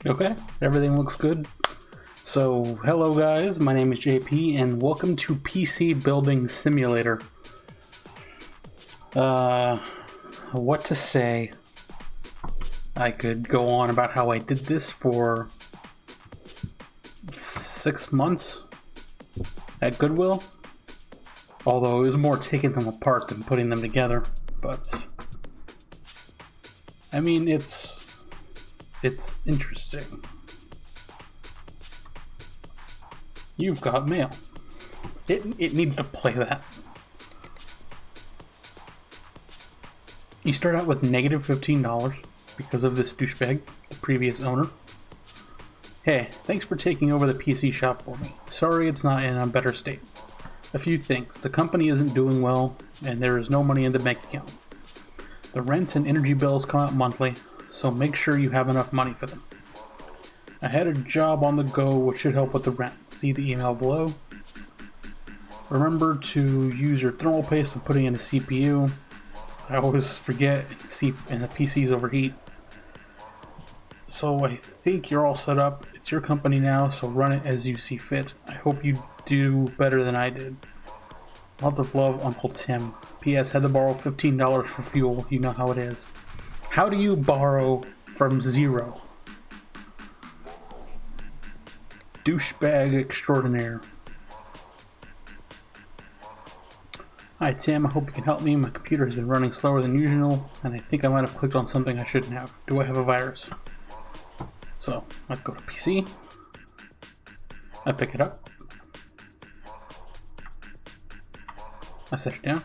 Okay, everything looks good. So, hello guys, my name is JP, and welcome to PC Building Simulator. What to say? I could go on about how I did this for 6 months at Goodwill. Although it was more taking them apart than putting them together. But, I mean, it's interesting. You've got mail. It needs to play that. You start out with negative $15 because of this douchebag, the previous owner. Hey, thanks for taking over the PC shop for me. Sorry it's not in a better state. A few things. The company isn't doing well, and there is no money in the bank account. The rent and energy bills come out monthly, so make sure you have enough money for them. I had a job on the go which should help with the rent. See the email below. Remember to use your thermal paste when putting in a CPU. I always forget and the PCs overheat. So I think you're all set up. It's your company now, so run it as you see fit. I hope you do better than I did. Lots of love, Uncle Tim. P.S. Had to borrow $15 for fuel. You know how it is. How do you borrow from zero? Douchebag extraordinaire. Hi Tim, I hope you can help me. My computer has been running slower than usual, and I think I might have clicked on something I shouldn't have. Do I have a virus? So, I go to PC. I pick it up. I set it down.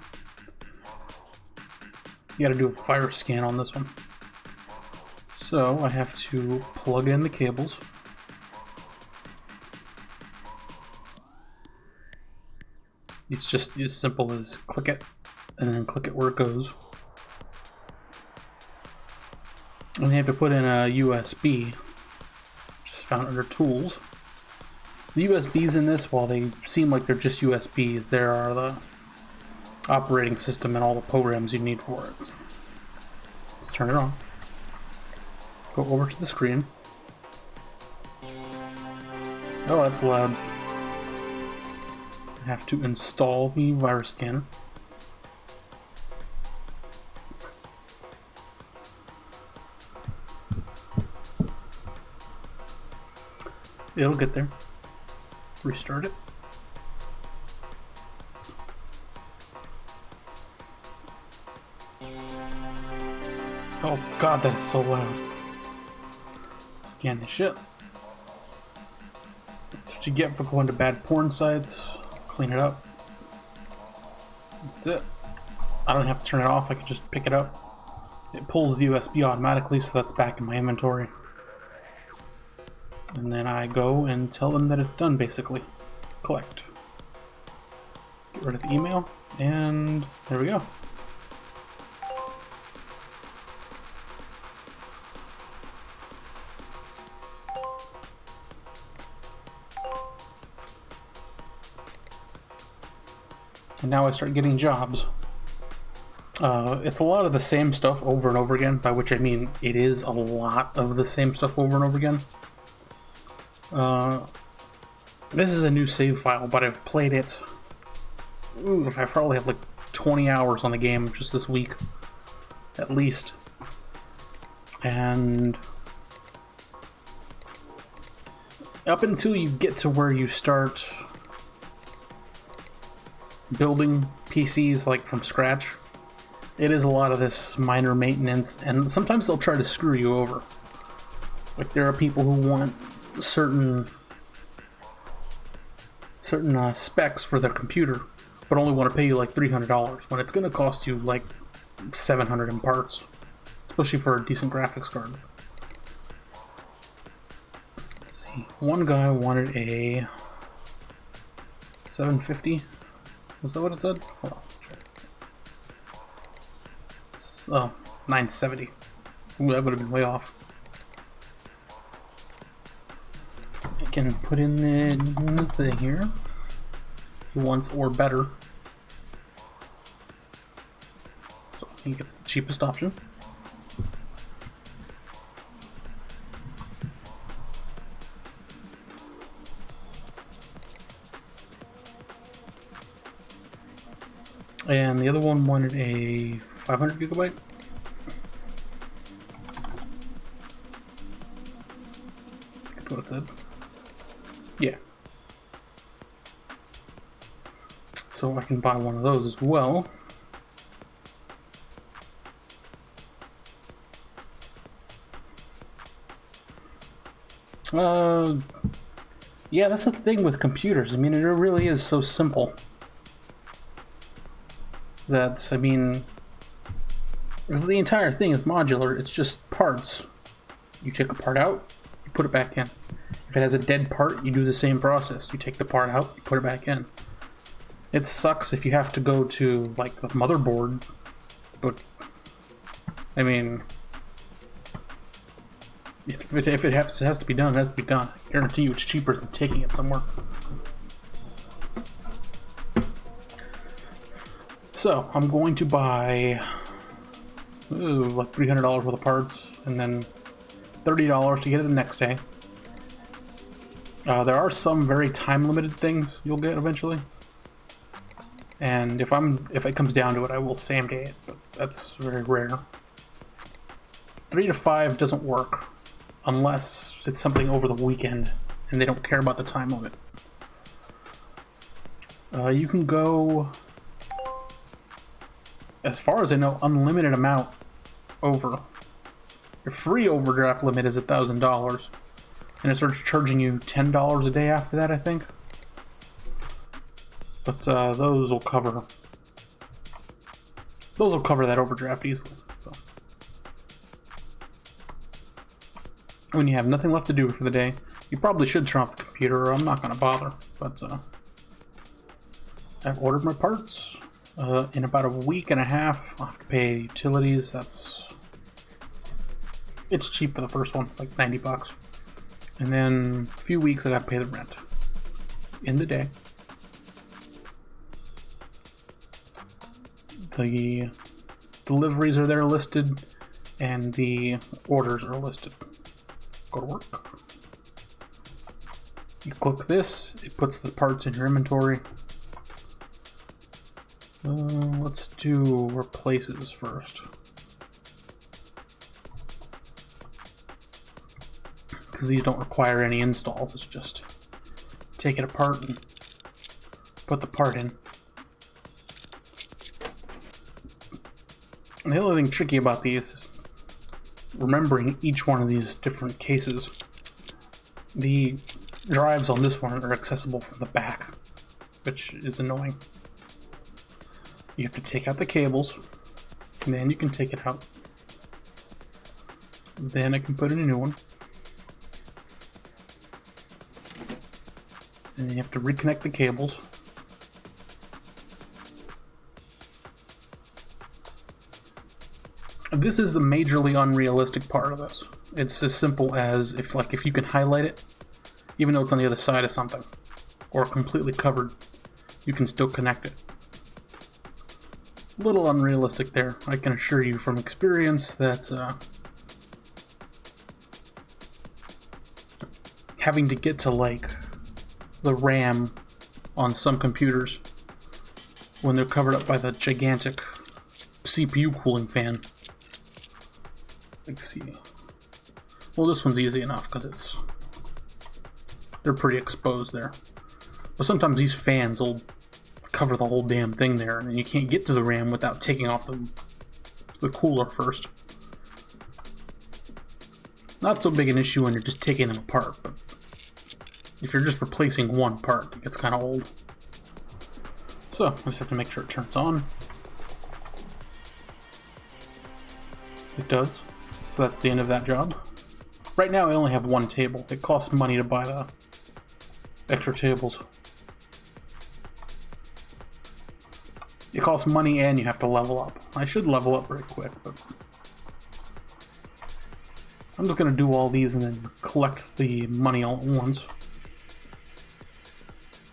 You gotta do a virus scan on this one. So, I have to plug in the cables. It's just as simple as click it, and then click it where it goes. And you have to put in a USB, which is found under Tools. The USBs in this, while they seem like they're just USBs, there are the operating system and all the programs you need for it. So let's turn it on. Go over to the screen. Oh, that's loud. Have to install the virus scanner. It'll get there. Restart it. Oh god, that is so loud. Scan the shit. That's what you get for going to bad porn sites. Clean it up. That's it. I don't have to turn it off, I can just pick it up. It pulls the USB automatically, so that's back in my inventory. And then I go and tell them that it's done, basically. Collect. Get rid of the email, and there we go. And now I start getting jobs. It's a lot of the same stuff over and over again, by which I mean it is a lot of the same stuff over and over again. This is a new save file, but I've played it. I probably have like 20 hours on the game just this week, at least. And up until you get to where you start building PCs like from scratch, it is a lot of this minor maintenance, and sometimes they'll try to screw you over. Like there are people who want certain specs for their computer, but only want to pay you like $300 when it's going to cost you like $700 in parts, especially for a decent graphics card. Let's see. One guy wanted a 750. Was that what it said? Hold on. Oh, 970. Ooh, that would have been way off. I can put in the thing here. He wants or better. So he gets the cheapest option. And the other one wanted a 500 gigabyte. That's what it said. Yeah. So I can buy one of those as well. Yeah, that's the thing with computers. I mean, it really is so simple. That's, I mean, because the entire thing is modular. It's just parts. You take a part out, you put it back in. If it has a dead part, you do the same process. You take the part out, you put it back in. It sucks if you have to go to, like, the motherboard, but, I mean, if it has to be done, it has to be done. I guarantee you it's cheaper than taking it somewhere. So, I'm going to buy, like $300 worth of parts, and then $30 to get it the next day. There are some very time-limited things you'll get eventually. And if it comes down to it, I will same day it, but that's very rare. 3 to 5 doesn't work unless it's something over the weekend and they don't care about the time limit. You can go, as far as I know, unlimited amount over. Your free overdraft limit is $1,000, and it starts charging you $10 a day after that, I think. But those will cover that overdraft easily. So when you have nothing left to do for the day, you probably should turn off the computer, or I'm not going to bother. But I've ordered my parts. In about a week and a half, I'll have to pay utilities. It's cheap for the first one. It's like $90. And then a few weeks I got to pay the rent in the day. The deliveries are there listed, and the orders are listed. Go to work. You click this, it puts the parts in your inventory. Let's do replaces first. Because these don't require any installs, it's just take it apart and put the part in. And the only thing tricky about these is remembering each one of these different cases. The drives on this one are accessible from the back, which is annoying. You have to take out the cables, and then you can take it out. Then I can put in a new one. And then you have to reconnect the cables. This is the majorly unrealistic part of this. It's as simple as if you can highlight it, even though it's on the other side of something, or completely covered, you can still connect it. A little unrealistic there. I can assure you from experience that having to get to like the RAM on some computers when they're covered up by the gigantic CPU cooling fan. Let's see. Well, this one's easy enough because they're pretty exposed there. But sometimes these fans will cover the whole damn thing there, and you can't get to the RAM without taking off the cooler first. Not so big an issue when you're just taking them apart, but if you're just replacing one part, it gets kind of old. So, I just have to make sure it turns on. It does. So that's the end of that job. Right now I only have one table. It costs money to buy the extra tables. It costs money and you have to level up. I should level up very quick, but I'm just going to do all these and then collect the money all at once.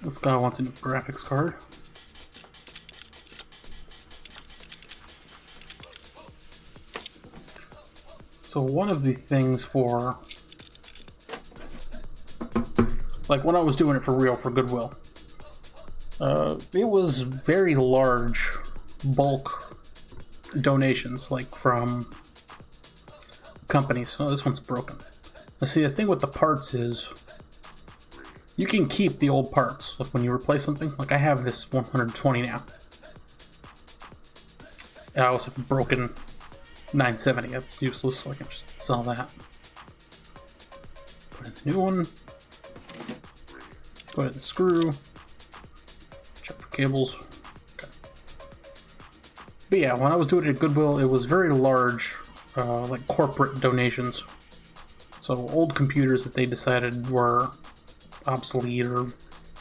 This guy wants a new graphics card. So one of the things for, like when I was doing it for real for Goodwill, it was very large bulk donations, like from companies. Oh, this one's broken. Now see, the thing with the parts is you can keep the old parts. Like when you replace something, like I have this 120 now. And I also have a broken 970. That's useless, so I can just sell that. Put in the new one. Put in the screw. Check for cables. Okay. But yeah, when I was doing it at Goodwill, it was very large, like corporate donations. So old computers that they decided were obsolete or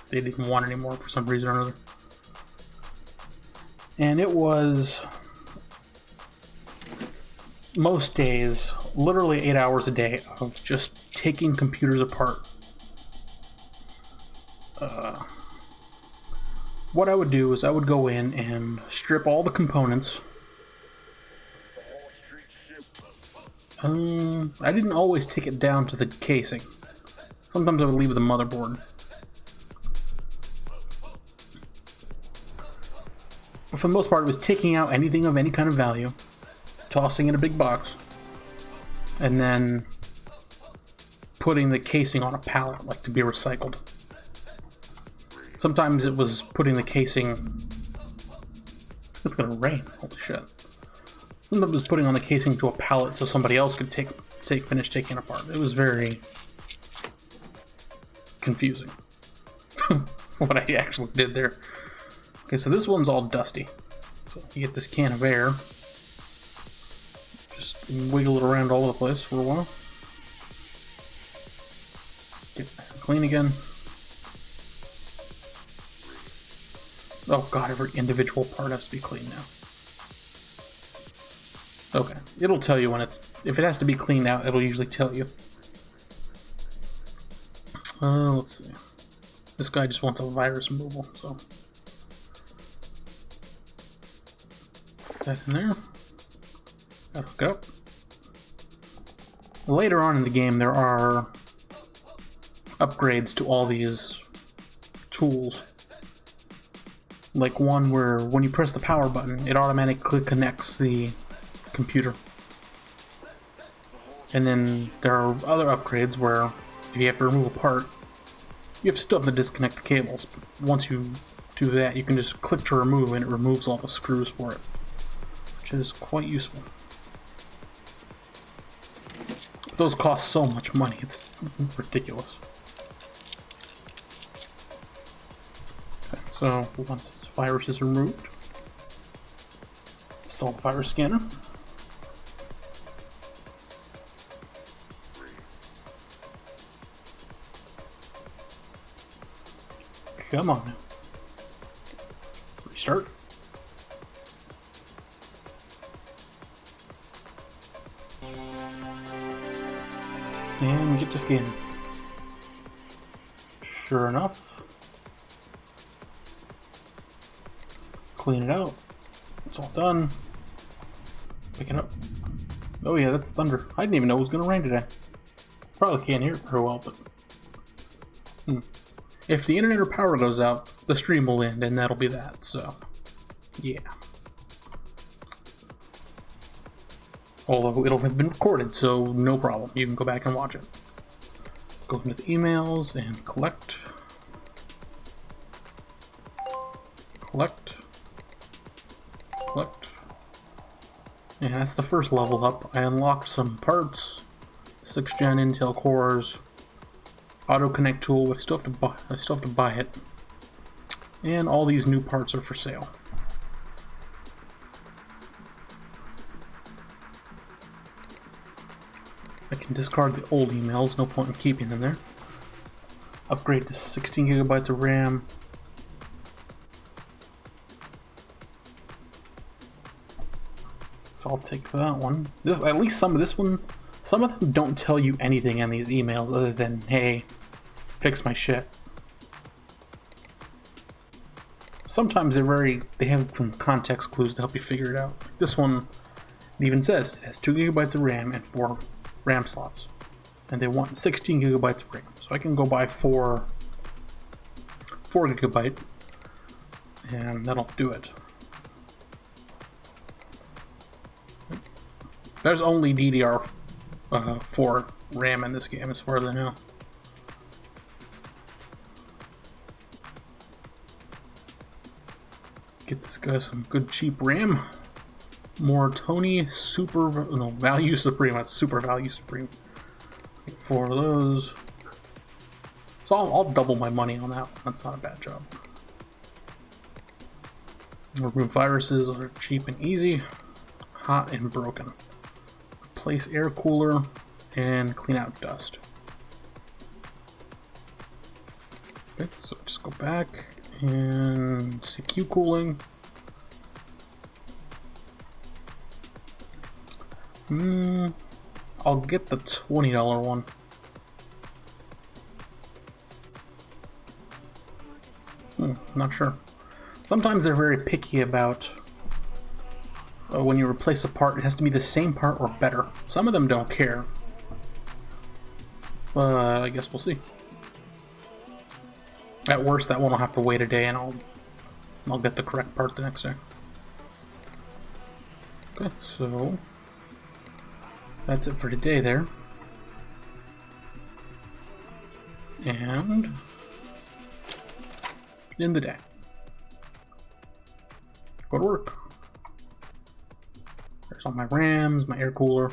they didn't want anymore for some reason or another. And it was most days, literally 8 hours a day of just taking computers apart. What I would do is I would go in and strip all the components. I didn't always take it down to the casing. Sometimes I would leave the motherboard. But for the most part, it was taking out anything of any kind of value, tossing in a big box, and then putting the casing on a pallet, like to be recycled. Sometimes it was putting the casing... It's gonna rain, holy shit. Sometimes it was putting on the casing to a pallet so somebody else could finish taking it apart. It was very confusing what I actually did there. Okay, so this one's all dusty. So you get this can of air. Just wiggle it around all over the place for a while. Get it nice and clean again. Oh god, every individual part has to be cleaned now. Okay, it'll tell you when if it has to be cleaned out, it'll usually tell you. Let's see. This guy just wants a virus removal, so. Put that in there. That'll hook up. Later on in the game, there are upgrades to all these tools. Like one where when you press the power button, it automatically connects the computer. And then there are other upgrades where if you have to remove a part, you still have to disconnect the cables. But once you do that, you can just click to remove and it removes all the screws for it, which is quite useful. Those cost so much money, it's ridiculous. Okay, so once this virus is removed, install the virus scanner. Come on now. Restart. And get to scan. Sure enough. Clean it out. It's all done. Pick it up. Oh yeah, that's thunder. I didn't even know it was gonna rain today. Probably can't hear it very well, but... If the internet or power goes out, the stream will end, and that'll be that, so... Yeah. Although it'll have been recorded, so no problem. You can go back and watch it. Go into the emails and collect. Collect. Collect. Yeah, that's the first level up. I unlocked some parts. 6th gen Intel cores. Auto connect tool, but I still have to buy it. And all these new parts are for sale. I can discard the old emails, no point in keeping them there. Upgrade to 16 gigabytes of RAM. So I'll take that one. At least some of them don't tell you anything in these emails other than, hey, fix my shit. Sometimes they have some context clues to help you figure it out. This one even says it has 2 gigabytes of RAM and 4 RAM slots. And they want 16 gigabytes of RAM. So I can go buy 4 gigabyte and that'll do it. There's only DDR4 RAM in this game, as far as I know. Get this guy some good cheap RAM. More Tony Super, no, Value Supreme. That's Super Value Supreme. 4 of those. So I'll double my money on that one. That's not a bad job. Remove viruses. Those are cheap and easy. Hot and broken. Replace air cooler and clean out dust. Okay, so just go back and CQ cooling. I'll get the $20 one. Not sure. Sometimes they're very picky about when you replace a part, it has to be the same part or better. Some of them don't care. But I guess we'll see. At worst, that one will have to wait a day and I'll get the correct part the next day. Okay, so that's it for today there. And in the day. Go to work. There's all my RAMs, my air cooler.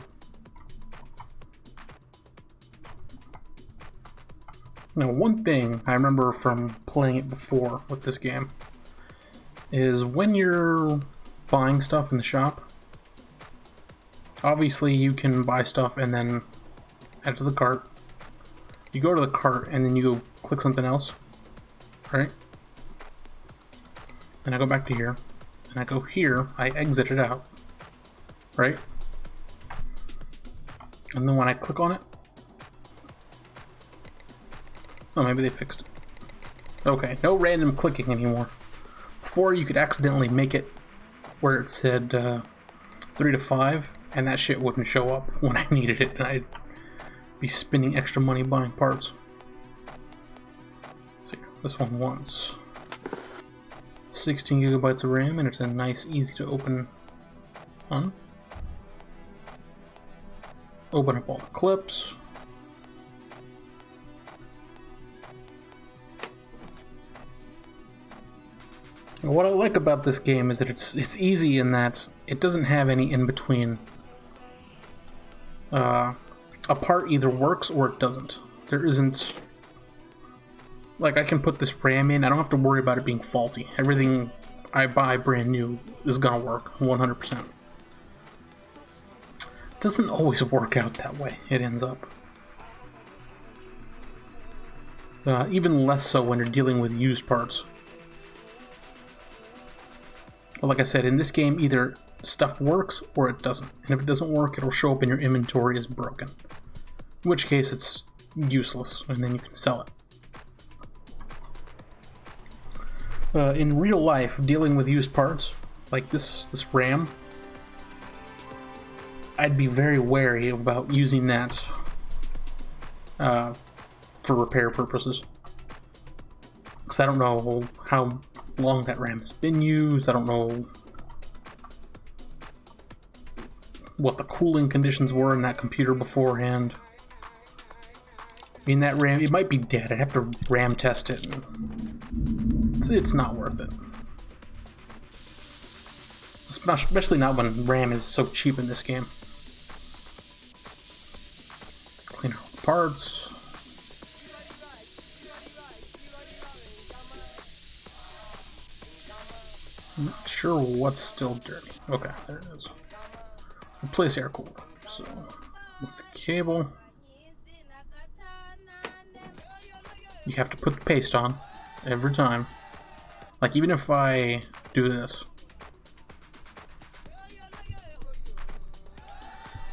Now, one thing I remember from playing it before with this game is when you're buying stuff in the shop, obviously you can buy stuff and then add to the cart. You go to the cart and then you go click something else, right? And I go back to here, and I go here, I exit it out, right? And then when I click on it, oh, maybe they fixed it. Okay, no random clicking anymore. Before, you could accidentally make it where it said 3 to 5, and that shit wouldn't show up when I needed it, and I'd be spending extra money buying parts. So yeah, this one wants 16 gigabytes of RAM, and it's a nice, easy to open one. Open up all the clips. And what I like about this game is that it's easy in that it doesn't have any in between. A part either works or it doesn't. There isn't. Like, I can put this RAM in, I don't have to worry about it being faulty. Everything I buy brand new is gonna work 100%. It doesn't always work out that way, it ends up. Even less so when you're dealing with used parts. But like I said, in this game, either stuff works or it doesn't. And if it doesn't work, it'll show up in your inventory as broken. In which case, it's useless, and then you can sell it. In real life, dealing with used parts, like this RAM, I'd be very wary about using that for repair purposes. Because I don't know how long that RAM has been used, I don't know what the cooling conditions were in that computer beforehand. I mean, that RAM, it might be dead, I'd have to RAM test it, and it's not worth it. Especially not when RAM is so cheap in this game. Clean out the parts. I'm not sure what's still dirty. Okay, there it is. Replace air cooler. So, with the cable, you have to put the paste on every time. Like, even if I do this.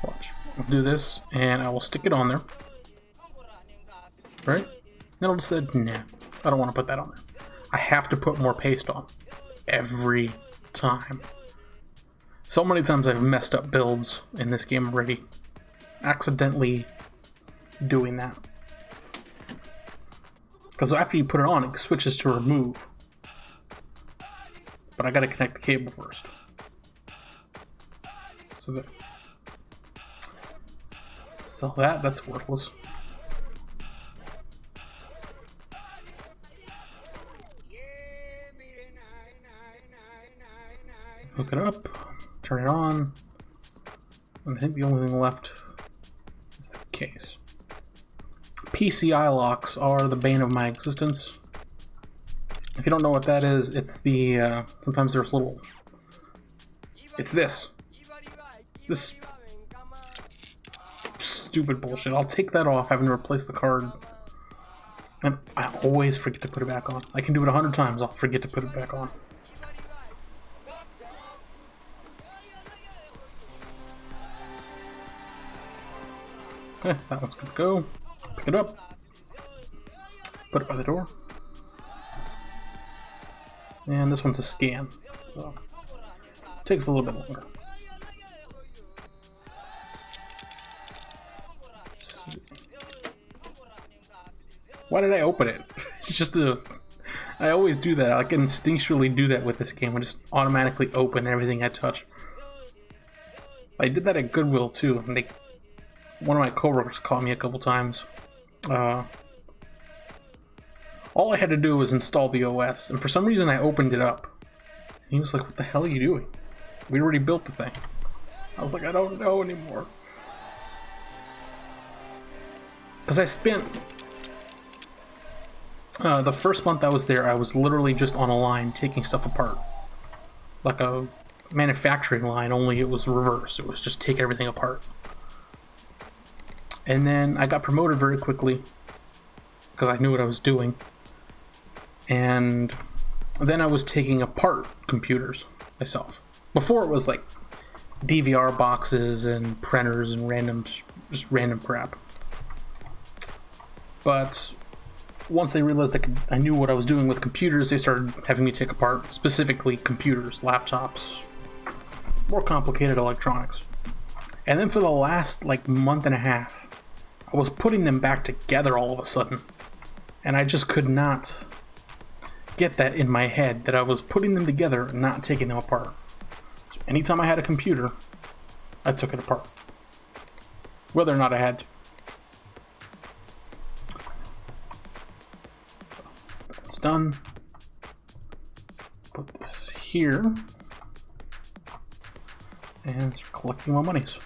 Watch. I'll do this, and I will stick it on there. Right? Then I'll just say, nah, I don't want to put that on there. I have to put more paste on. Every time. So many times I've messed up builds in this game already. Accidentally doing that. Because after you put it on, it switches to remove. But I gotta connect the cable first. So there. Sell that, that's worthless. Hook it up, turn it on, and I think the only thing left is the case. PCI locks are the bane of my existence. If you don't know what that is, it's the, sometimes there's little, it's this stupid bullshit. I'll take that off, having to replace the card, and I always forget to put it back on. I can do it 100 times, I'll forget to put it back on. Okay, that one's good to go. Pick it up, put it by the door, and this one's a scan, so it takes a little bit longer. Why did I open it? It's just I always do that. I can instinctually do that with this game. I just automatically open everything I touch. I did that at Goodwill too, and one of my coworkers caught me a couple times. All I had to do was install the OS, and for some reason I opened it up. And he was like, "What the hell are you doing? We already built the thing." I was like, "I don't know anymore." Because I spent the first month I was there, I was literally just on a line taking stuff apart. Like a manufacturing line, only it was reverse. It was just take everything apart. And then I got promoted very quickly because I knew what I was doing. And then I was taking apart computers myself. Before it was like DVR boxes and printers and just random crap. But once they realized I knew what I was doing with computers, they started having me take apart specifically computers, laptops, more complicated electronics. And then for the last like month and a half, I was putting them back together all of a sudden. And I just could not get that in my head that I was putting them together and not taking them apart. So anytime I had a computer, I took it apart. Whether or not I had to. So that's done. Put this here. And start collecting my monies.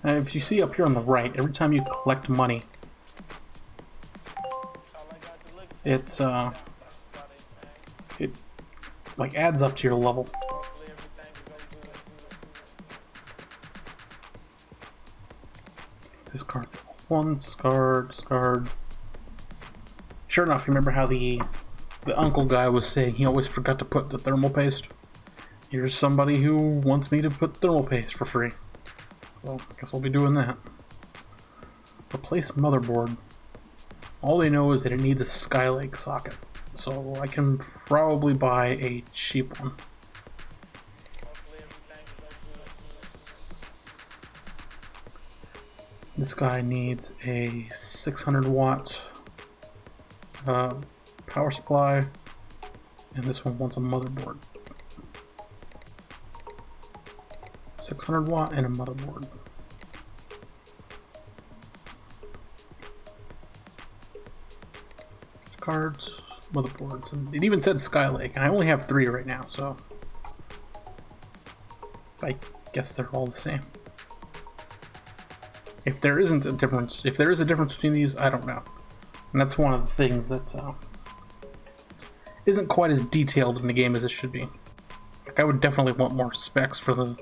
If you see up here on the right, every time you collect money, it like adds up to your level. Discard one, discard. Sure enough, you remember how the uncle guy was saying he always forgot to put the thermal paste? Here's somebody who wants me to put thermal paste for free. Well, I guess I'll be doing that. Replace motherboard. All they know is that it needs a Skylake socket, so I can probably buy a cheap one. This guy needs a 600 watt power supply, and this one wants a motherboard. 600 watt and a motherboard. Cards, motherboards, and it even said Skylake, and I only have 3 right now, so I guess they're all the same. If there isn't a difference, if there is a difference between these, I don't know. And that's one of the things that isn't quite as detailed in the game as it should be. Like, I would definitely want more specs for the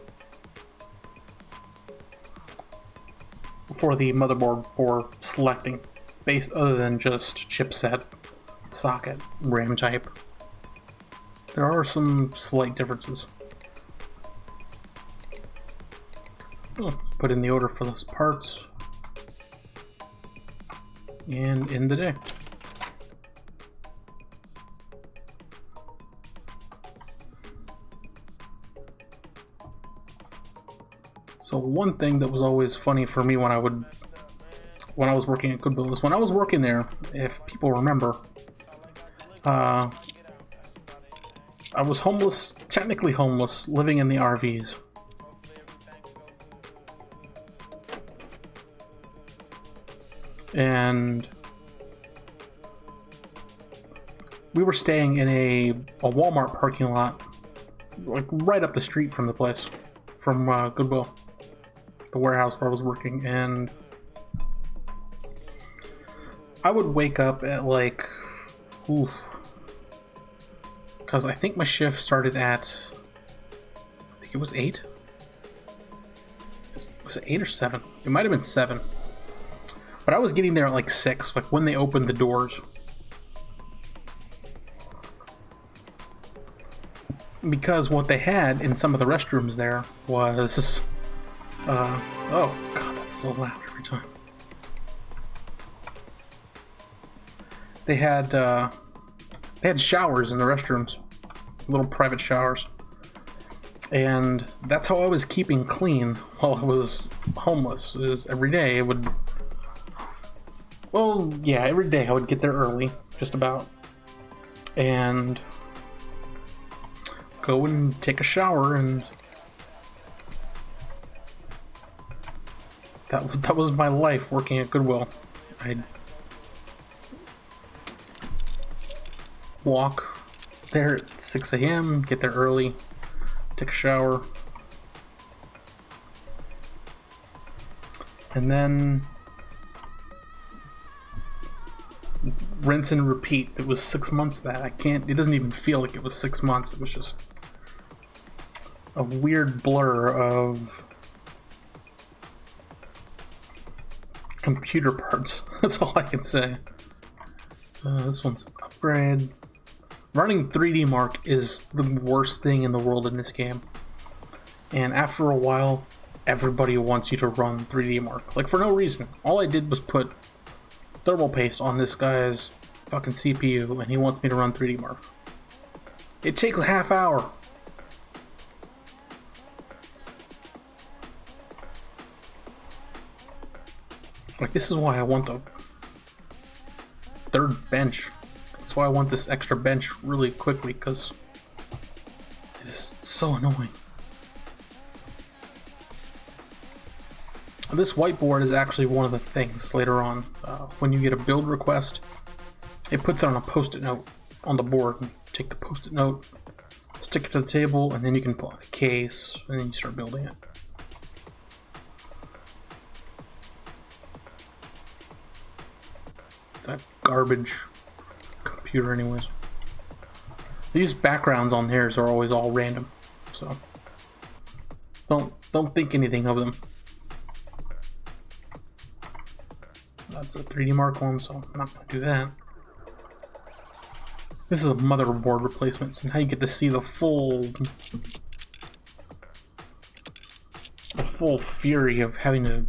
motherboard for selecting, based other than just chipset, socket, RAM type. There are some slight differences. Put in the order for those parts, and end the day. So one thing that was always funny for me when I was working at Goodwill is when I was working there, if people remember, I was homeless, technically homeless, living in the RVs. and we were staying in a Walmart parking lot, like right up the street from the place, from Goodwill, the warehouse where I was working, and I would wake up at like, because I think my shift started at, I think it was 8. Was it 8 or 7? It might have been 7. But I was getting there at like 6, like when they opened the doors. Because what they had in some of the restrooms there was, oh god, that's so loud every time. They had showers in the restrooms, little private showers, and that's how I was keeping clean while I was homeless. Is every day it would, well, yeah, every day I would get there early, just about, and go and take a shower, and that was my life working at Goodwill. I'd walk there at 6 a.m., get there early, take a shower, and then rinse and repeat. It was 6 months that it doesn't even feel like it was 6 months. It was just a weird blur of computer parts. That's all I can say. This one's an upgrade. Running 3D Mark is the worst thing in the world in this game. And after a while, everybody wants you to run 3D Mark. Like, for no reason. All I did was put thermal paste on this guy's fucking CPU, and he wants me to run 3D Mark. It takes a half hour. Like, this is why I want the third bench. That's why I want this extra bench really quickly, because it is so annoying. This whiteboard is actually one of the things later on. When you get a build request, it puts it on a post-it note on the board. And take the post-it note, stick it to the table, and then you can pull out a case, and then you start building it. It's a garbage computer anyways. These backgrounds on theirs are always all random, so don't think anything of them. That's a 3D Mark one, so I'm not going to do that. This is a motherboard replacement, so now you get to see the full fury of having to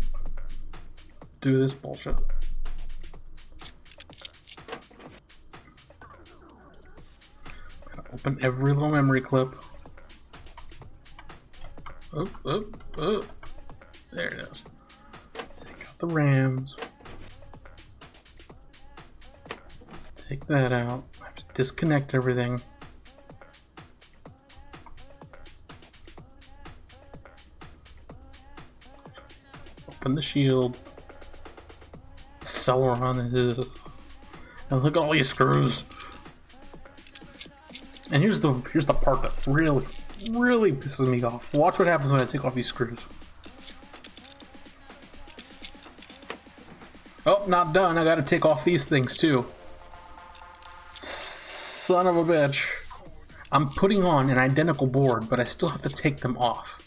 do this bullshit. Gotta open every little memory clip. Oh. There it is. Take out the RAMs. Take that out. I have to disconnect everything. Open the shield. Celeron. And look at all these screws. And here's the part that really pisses me off. Watch what happens when I take off these screws. Oh, not done. I gotta take off these things too. Son of a bitch. I'm putting on an identical board, but I still have to take them off.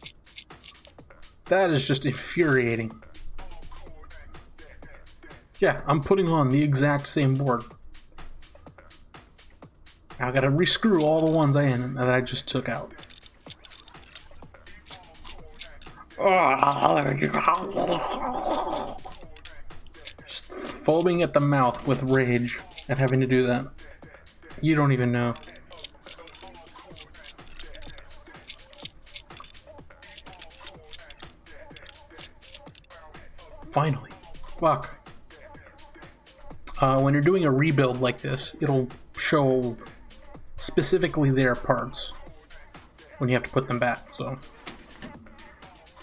That is just infuriating. Yeah, I'm putting on the exact same board. Now I gotta rescrew all the ones that I just took out. Just foaming at the mouth with rage at having to do that. You don't even know. Finally. Fuck. When you're doing a rebuild like this, it'll show specifically their parts when you have to put them back, so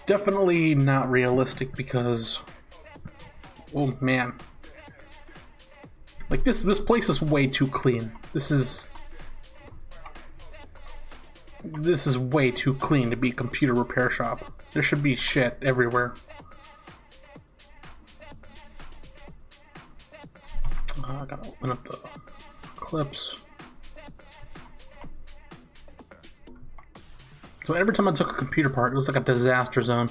definitely not realistic because, oh man, Like this place is way too clean. This is way too clean to be a computer repair shop. There should be shit everywhere. I gotta open up the clips. So every time I took a computer apart, it was like a disaster zone.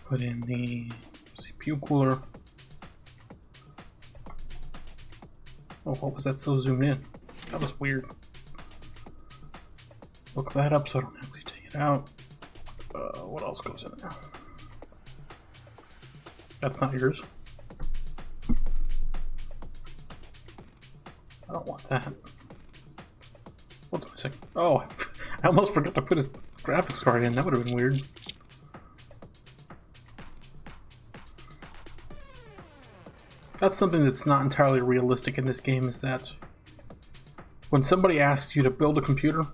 Put in the CPU cooler. Oh, what was that so zoomed in? That was weird. Look that up so I don't have to take it out. What else goes in there? That's not yours. I don't want that. What's missing? Oh, I almost forgot to put his graphics card in. That would have been weird. That's something that's not entirely realistic in this game, is that when somebody asks you to build a computer,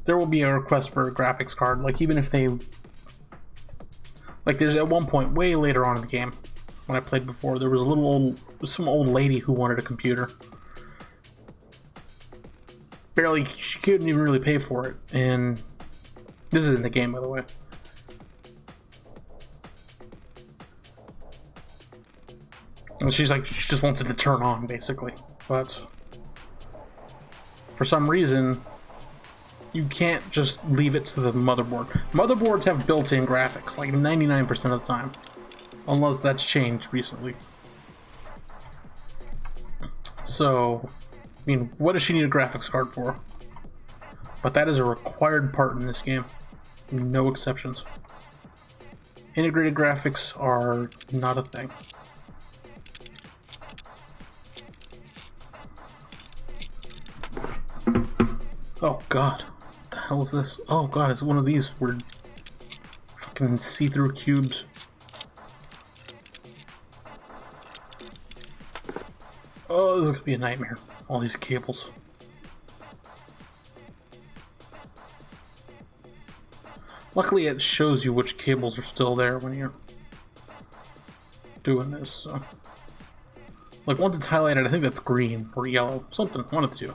there will be a request for a graphics card. Like, even if they... Like, there's at one point, way later on in the game, when I played before, there was some old lady who wanted a computer. Barely, she couldn't even really pay for it, and this is in the game, by the way. And she's like, she just wants it to turn on, basically. But for some reason, you can't just leave it to the motherboard. Motherboards have built-in graphics, like 99% of the time. Unless that's changed recently. So, I mean, what does she need a graphics card for? But that is a required part in this game. No exceptions. Integrated graphics are not a thing. Oh god, what the hell is this? Oh god, it's one of these weird fucking see-through cubes. Oh, this is gonna be a nightmare. All these cables. Luckily it shows you which cables are still there when you're doing this, so. Like once it's highlighted, I think that's green or yellow. Something, one of the two.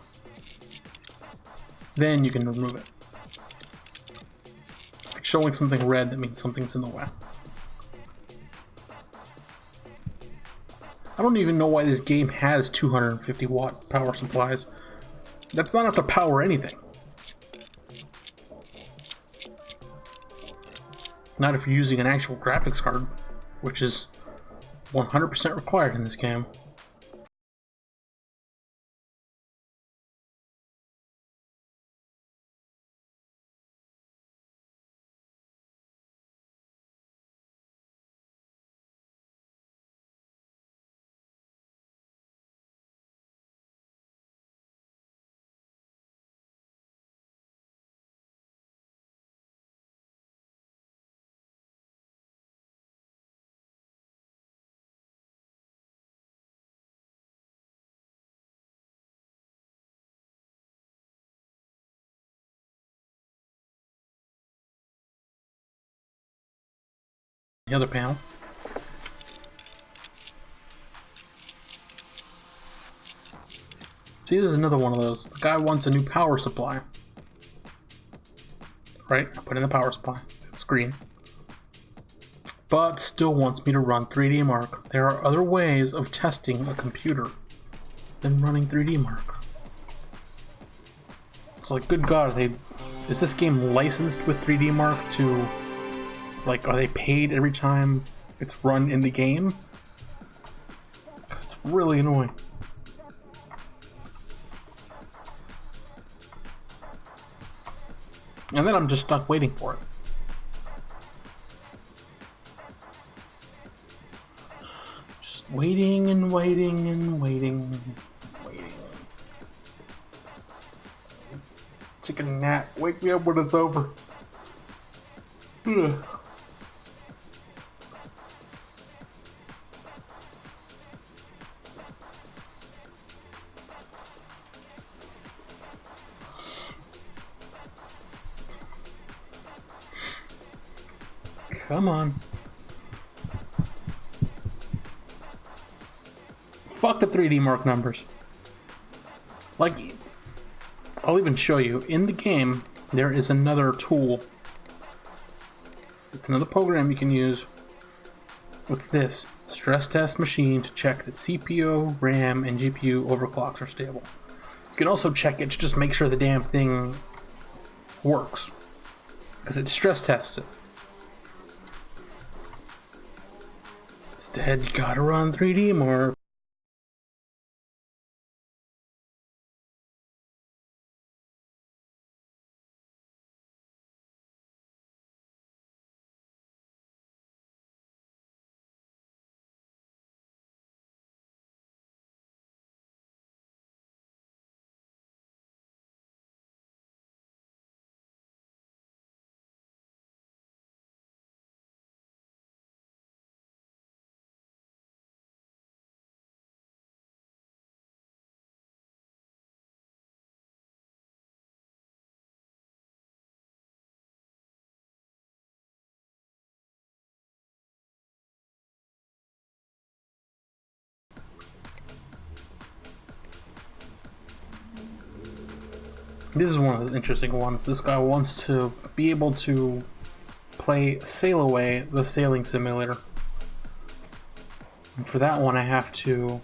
Then you can remove it. If it's showing something red, that means something's in the way. I don't even know why this game has 250 watt power supplies. That's not enough to power anything. Not if you're using an actual graphics card, which is 100% required in this game. The other panel. See, this is another one of those. The guy wants a new power supply. Right? I put in the power supply. It's green. But still wants me to run 3D Mark. There are other ways of testing a computer than running 3D Mark. It's like, good God, is this game licensed with 3D Mark to... Like, are they paid every time it's run in the game? Because it's really annoying. And then I'm just stuck waiting for it. Just waiting and waiting and waiting and waiting. Take a nap. Wake me up when it's over. Ugh. Come on. Fuck the 3D mark numbers. Like, I'll even show you. In the game, there is another tool. It's another program you can use. What's this? Stress test machine to check that CPU, RAM, and GPU overclocks are stable. You can also check it to just make sure the damn thing works. Because it stress tests it. Instead, you gotta run 3D mark. This is one of those interesting ones. This guy wants to be able to play Sail Away, the sailing simulator. And for that one, I have to...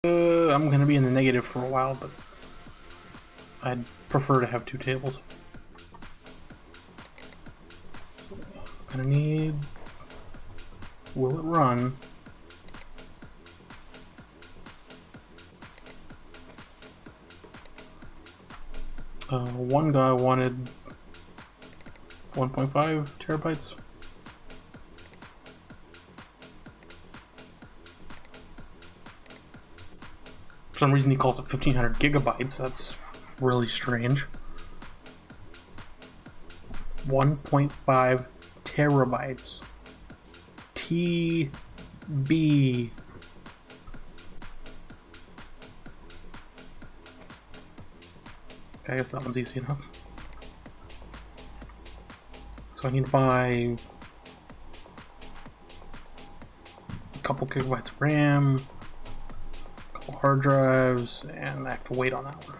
I'm gonna be in the negative for a while, but I'd prefer to have two tables. So, I'm gonna need... Will it run? One guy wanted 1.5 terabytes. For some reason he calls it 1500 gigabytes. That's really strange. 1.5 terabytes. TB. I guess that one's easy enough. So I need to buy a couple gigabytes of RAM, a couple hard drives, and I have to wait on that one.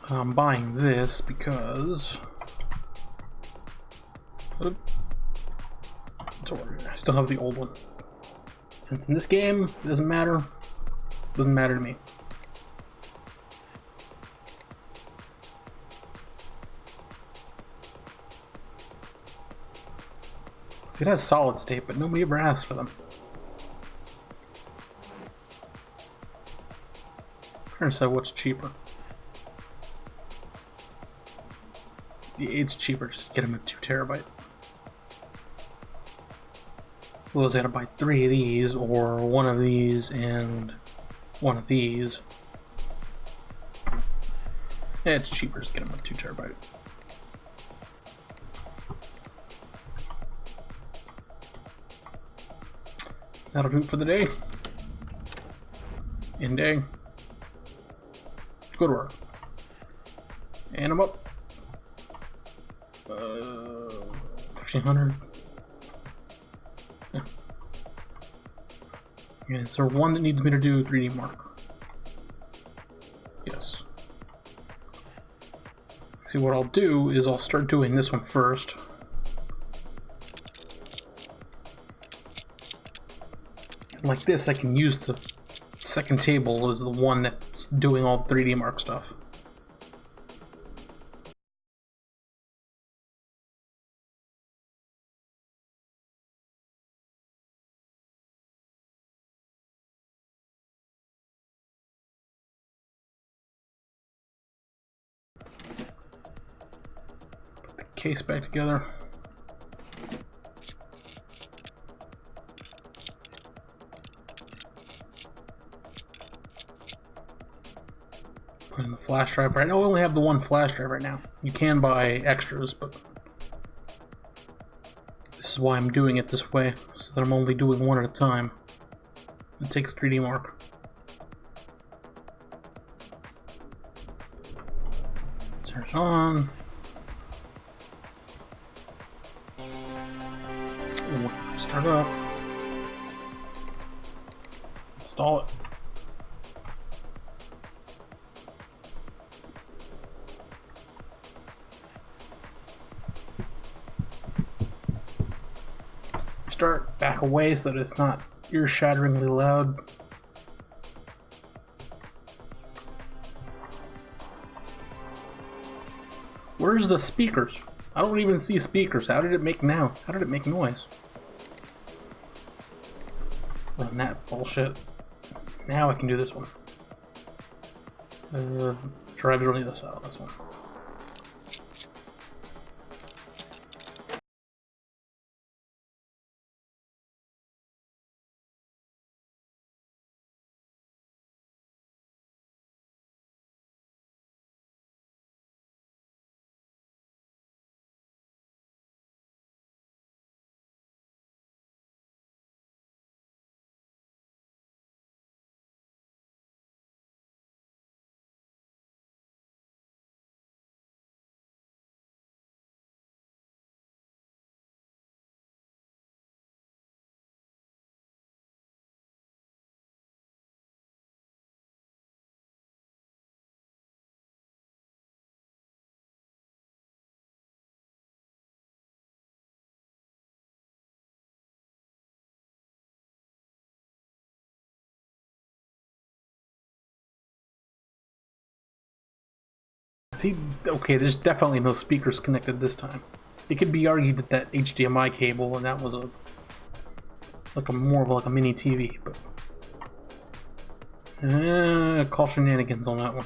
I'm buying this because I still have the old one. Since in this game, it doesn't matter to me. See, it has solid state, but nobody ever asked for them. I'm trying to decide what's cheaper. It's cheaper, just get them at 2 terabyte. Otherwise I gotta buy 3 of these, or 1 of these and 1 of these. Yeah, it's cheaper, just get them at 2 terabyte. That'll do it for the day. End day. Good work. And I'm up. 1500. Yeah. Yeah, is there one that needs me to do 3D mark? Yes. See, what I'll do is I'll start doing this one first. And like this, I can use the second table as the one that's doing all the 3D mark stuff. case back together. Put in the flash drive. I only have the one flash drive right now. You can buy extras, but this is why I'm doing it this way, so that I'm only doing one at a time. It takes 3D Mark. Turn it on. Start up. Install it. Start back away so that it's not ear-shatteringly loud. Where's the speakers? I don't even see speakers. How did it make now? How did it make noise? Run that bullshit. Now I can do this one. Drives on the other side of this one. See, okay, there's definitely no speakers connected this time. It could be argued that that HDMI cable and that was a more of a mini TV, but call shenanigans on that one.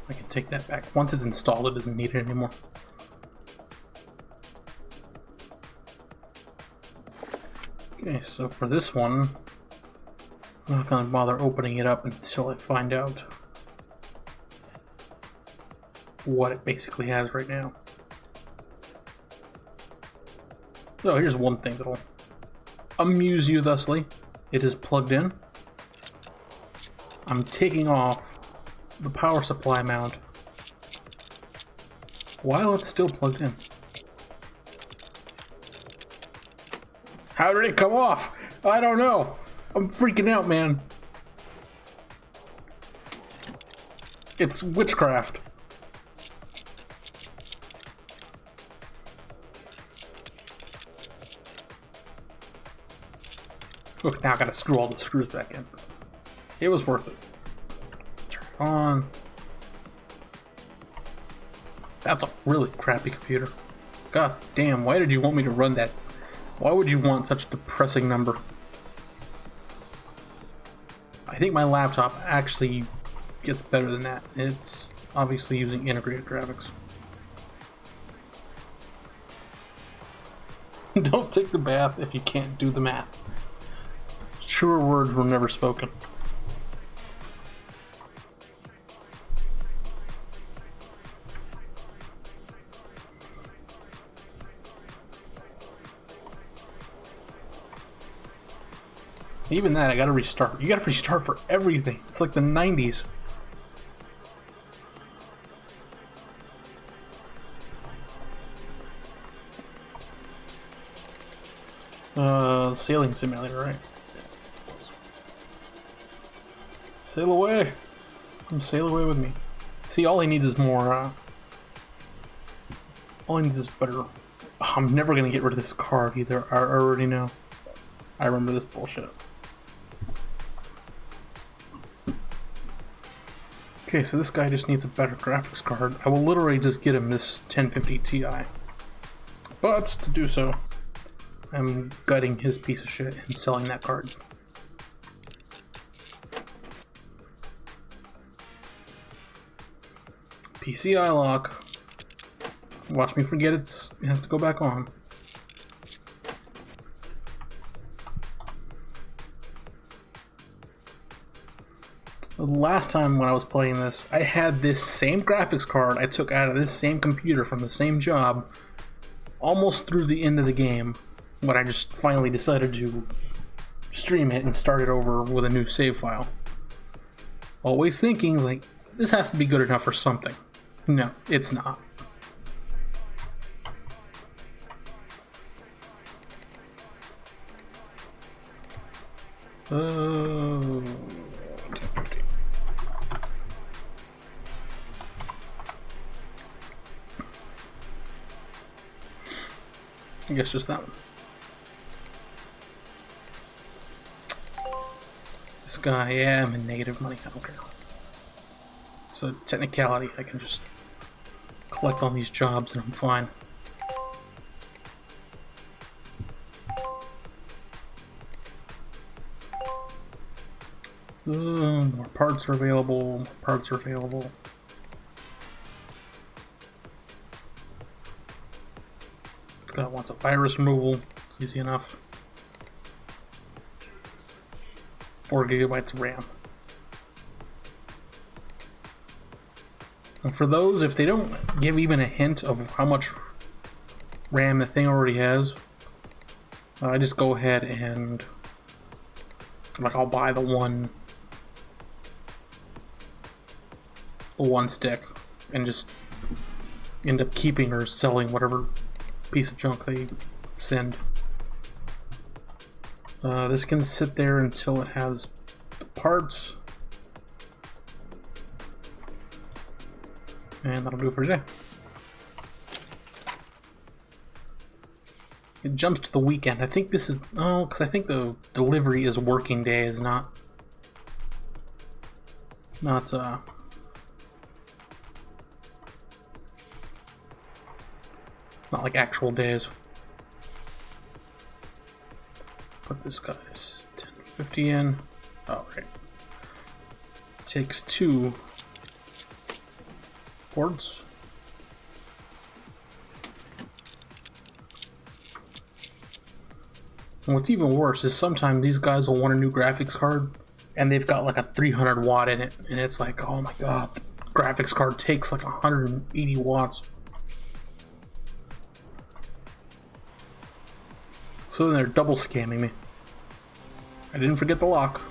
I can take that back. Once it's installed, it doesn't need it anymore. Okay, so for this one, I'm not going to bother opening it up until I find out what it basically has right now. So here's one thing that'll amuse you thusly. It is plugged in. I'm taking off the power supply mount while it's still plugged in. How did it come off? I don't know. I'm freaking out, man. It's witchcraft. Look, now I gotta screw all the screws back in. It was worth it. Turn it on. That's a really crappy computer. God damn, why did you want me to run that? Why would you want such a depressing number? I think my laptop actually gets better than that. It's obviously using integrated graphics. Don't take the bath if you can't do the math. Truer words were never spoken. Even that, I gotta restart. You gotta restart for everything. It's like the 90s. Sailing simulator, right? Sail away. Come sail away with me. See, all he needs is more, all he needs is better. I'm never gonna get rid of this card either. I already know. I remember this bullshit. Okay, so this guy just needs a better graphics card. I will literally just get him this 1050 Ti. But to do so, I'm gutting his piece of shit and selling that card. PCI lock. Watch me forget it has to go back on. The last time when I was playing this, I had this same graphics card I took out of this same computer from the same job almost through the end of the game when I just finally decided to stream it and start it over with a new save file. Always thinking, like, this has to be good enough for something. No, it's not. Oh, 1050. I guess just that one. This guy, yeah, I'm in negative money. I don't care. It's a technicality. I can just collect on these jobs and I'm fine. More parts are available. More parts are available. This guy wants a virus removal. It's easy enough. 4 gigabytes of RAM. And for those, if they don't give even a hint of how much RAM the thing already has, I just go ahead and, like, I'll buy the one stick and just end up keeping or selling whatever piece of junk they send. This can sit there until it has the parts. And that'll do it for today. It jumps to the weekend. I think this is... Oh, because I think the delivery is working days, not like actual days. Put this guy's 1050 in. Oh, right. Takes 2 boards. And what's even worse is sometimes these guys will want a new graphics card and they've got like a 300 watt in it, and it's like, oh my god, the graphics card takes like 180 watts. So then they're double scamming me. I didn't forget the lock.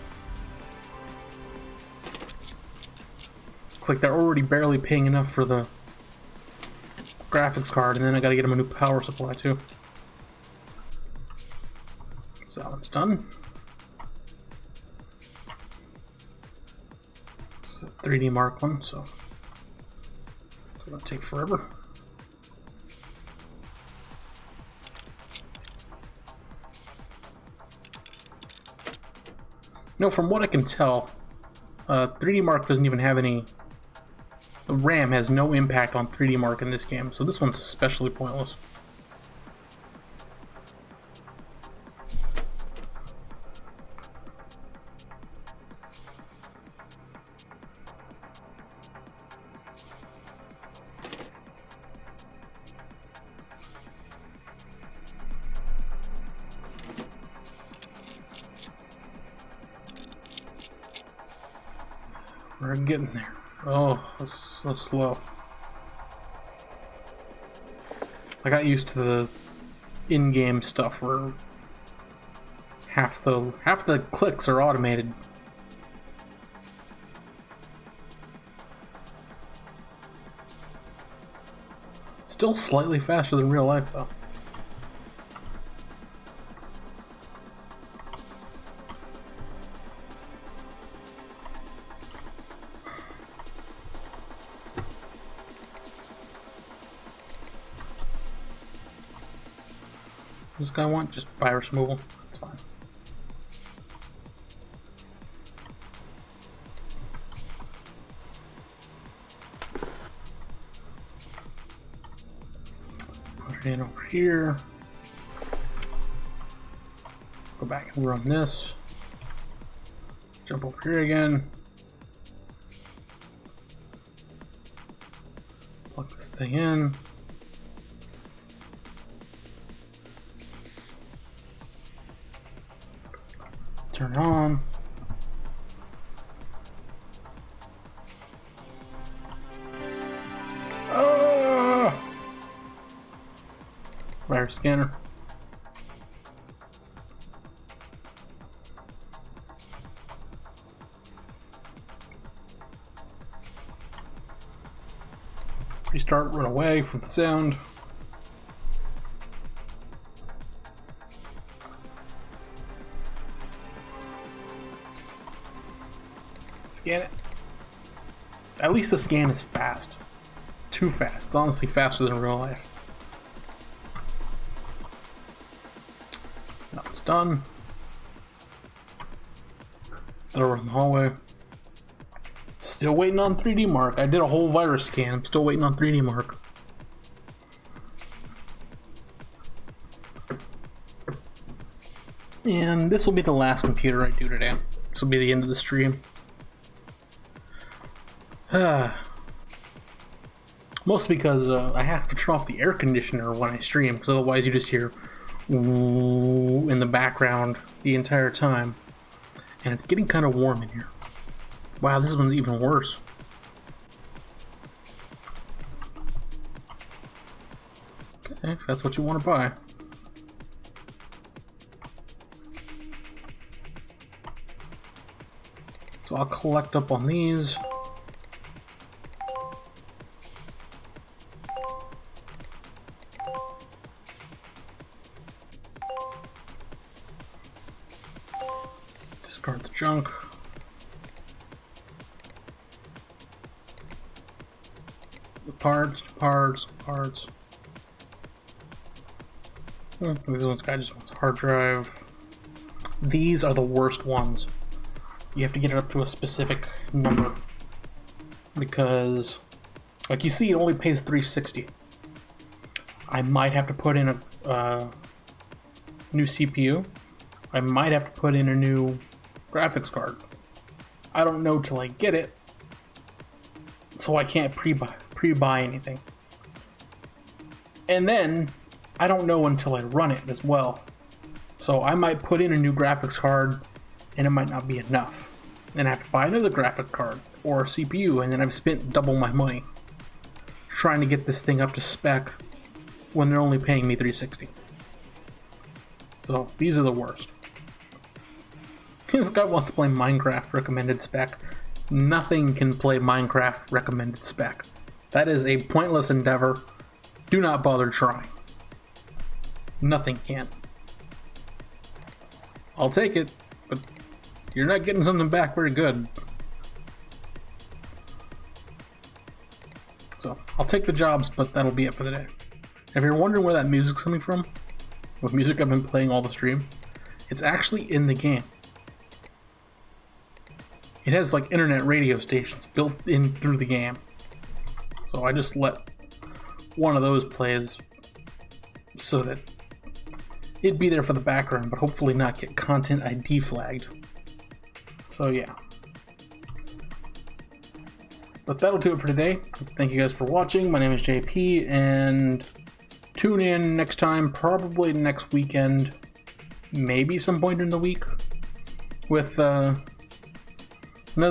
Looks like they're already barely paying enough for the graphics card, and then I gotta get them a new power supply too. So that one's done. It's a 3D Mark one, so it's gonna take forever. No, from what I can tell, 3D Mark doesn't even have any... The RAM has no impact on 3D Mark in this game, so this one's especially pointless. We're getting there. Oh, that's so slow. I got used to the in-game stuff where half the clicks are automated. Still slightly faster than real life though. Does this guy want just virus removal? That's fine. Put it in over here. Go back and run this. Jump over here again. everything in. Turn it on. Virus scanner. Restart, run away from the sound. Scan it. At least the scan is fast. Too fast. It's honestly faster than real life. That was done. Over in the hallway. Still waiting on 3D mark. I did a whole virus scan. I'm still waiting on 3D mark. And this will be the last computer I do today. This will be the end of the stream. Mostly because I have to turn off the air conditioner when I stream, because otherwise you just hear ooh in the background the entire time. And it's getting kind of warm in here. Wow, this one's even worse. Okay, if that's what you want to buy. So I'll collect up on these. Discard the junk. Parts. This one's guy just wants a hard drive. These are the worst ones. You have to get it up to a specific number. Because, like you see, it only pays $360. I might have to put in a new CPU. I might have to put in a new graphics card. I don't know till I get it. So I can't pre-buy anything. And then I don't know until I run it as well. So I might put in a new graphics card and it might not be enough. And I have to buy another graphic card or a CPU, and then I've spent double my money trying to get this thing up to spec when they're only paying me $360. So these are the worst. This guy wants to play Minecraft recommended spec. Nothing can play Minecraft recommended spec. That is a pointless endeavor. Do not bother trying. Nothing can. I'll take it, but you're not getting something back very good. So, I'll take the jobs, but that'll be it for the day. If you're wondering where that music's coming from, what music I've been playing all the stream, it's actually in the game. It has like internet radio stations built in through the game. So I just let one of those plays so that it'd be there for the background, but hopefully not get content ID flagged. So yeah. But that'll do it for today. Thank you guys for watching. My name is JP, and tune in next time, probably next weekend, maybe some point in the week, with another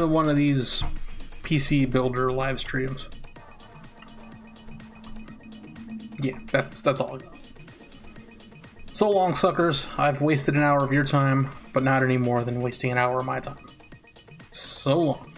one of these PC builder live streams. Yeah, that's all I got. So long, suckers. I've wasted an hour of your time, but not any more than wasting an hour of my time. So long.